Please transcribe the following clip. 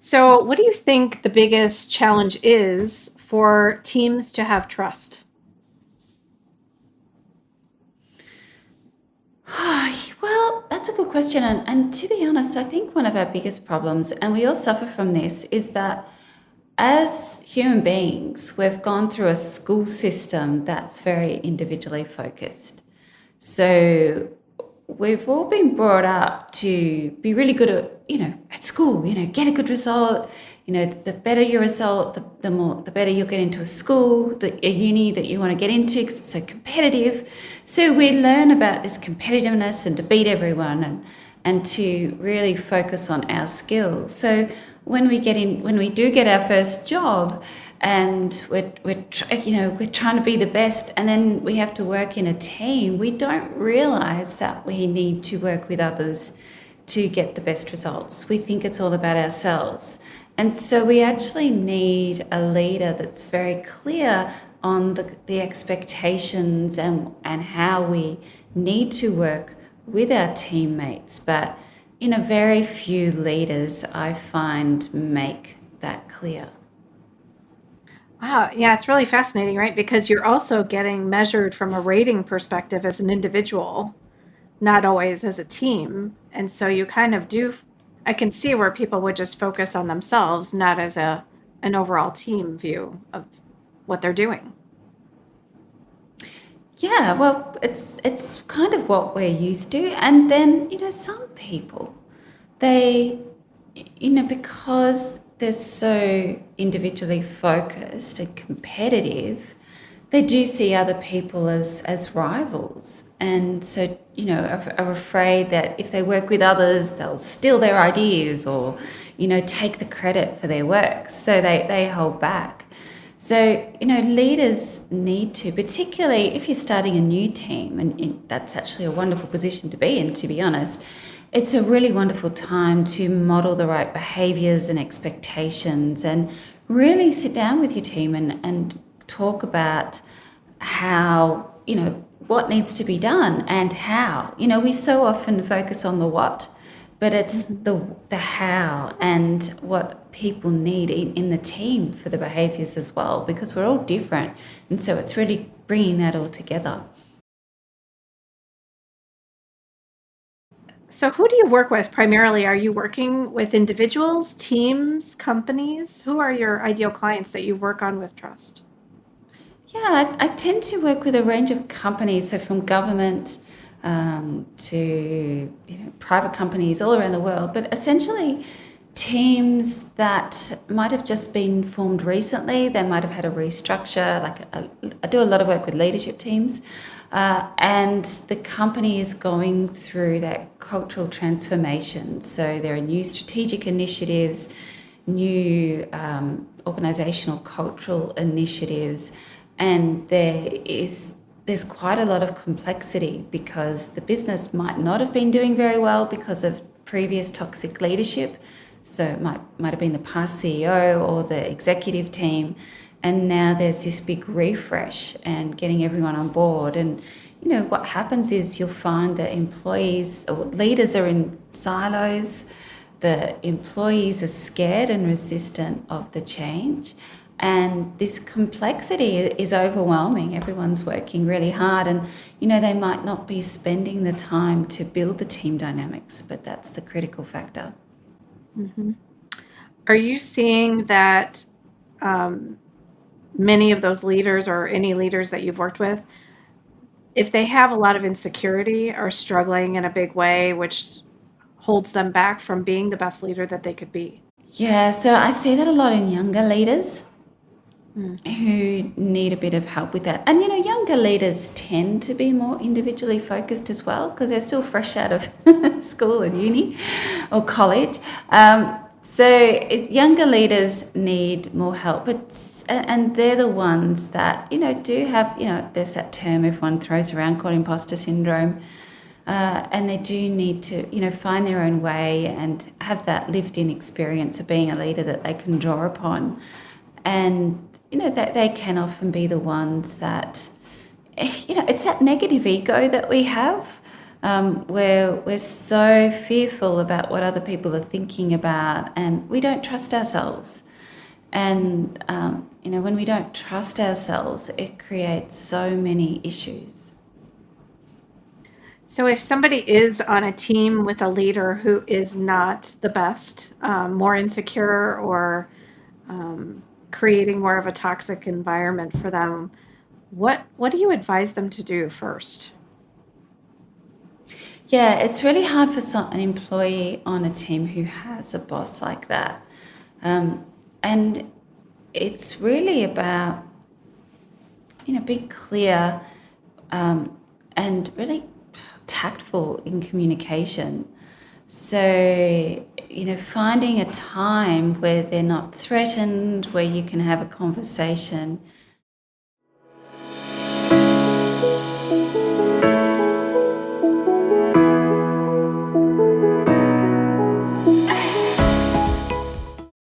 So, what do you think the biggest challenge is for teams to have trust? Well, that's a good question. And to be honest, I think one of our biggest problems, and we all suffer from this, is that as human beings, we've gone through a school system that's very individually focused. So we've all been brought up to be really good at school, get a good result. The better your result, the better you'll get into a school, a uni that you want to get into because it's so competitive. So we learn about this competitiveness and to beat everyone and to really focus on our skills. So when we do get our first job, and we're trying to be the best, and then we have to work in a team, we don't realize that we need to work with others to get the best results. We think it's all about ourselves, and so we actually need a leader that's very clear on the expectations and how we need to work with our teammates. But very few leaders I find make that clear. Wow, yeah, it's really fascinating, right? Because you're also getting measured from a rating perspective as an individual, not always as a team. And so you kind of do, I can see where people would just focus on themselves, not as an overall team view of what they're doing. Yeah, well, it's kind of what we're used to. And then, some people, they, because they're so individually focused and competitive, they do see other people as rivals. And so, are afraid that if they work with others, they'll steal their ideas or, take the credit for their work. So they hold back. So, leaders need to, particularly if you're starting a new team, and that's actually a wonderful position to be in, to be honest, it's a really wonderful time to model the right behaviours and expectations and really sit down with your team and talk about how, what needs to be done and how. We so often focus on the what, but it's the how and what people need in the team for the behaviours as well, because we're all different. And so it's really bringing that all together. So, who do you work with primarily? Are you working with individuals, teams, companies? Who are your ideal clients that you work on with trust? Yeah, I tend to work with a range of companies, so from government to private companies all around the world, but essentially teams that might have just been formed recently. They might have had a restructure. I do a lot of work with leadership teams, and the company is going through that cultural transformation. So there are new strategic initiatives, new organisational cultural initiatives, and there's quite a lot of complexity because the business might not have been doing very well because of previous toxic leadership. So it might have been the past CEO or the executive team, and now there's this big refresh and getting everyone on board. And what happens is you'll find that employees or leaders are in silos. The employees are scared and resistant of the change. And this complexity is overwhelming. Everyone's working really hard, and they might not be spending the time to build the team dynamics, but that's the critical factor. hmm Are you seeing that many of those leaders or any leaders that you've worked with, if they have a lot of insecurity, are struggling in a big way, which holds them back from being the best leader that they could be? Yeah, so I see that a lot in younger leaders Mm. who need a bit of help with that. And younger leaders tend to be more individually focused as well because they're still fresh out of school and uni or college. Younger leaders need more help, and they're the ones that do have there's that term everyone throws around called imposter syndrome. And they do need to, find their own way and have that lived-in experience of being a leader that they can draw upon. And, that they can often be the ones that, it's that negative ego that we have. where we're so fearful about what other people are thinking about, and we don't trust ourselves. And when we don't trust ourselves, it creates so many issues. So if somebody is on a team with a leader who is not the best, more insecure, or creating more of a toxic environment for them, what do you advise them to do first? Yeah, it's really hard for an employee on a team who has a boss like that. And it's really about, being clear, and really tactful in communication. So, finding a time where they're not threatened, where you can have a conversation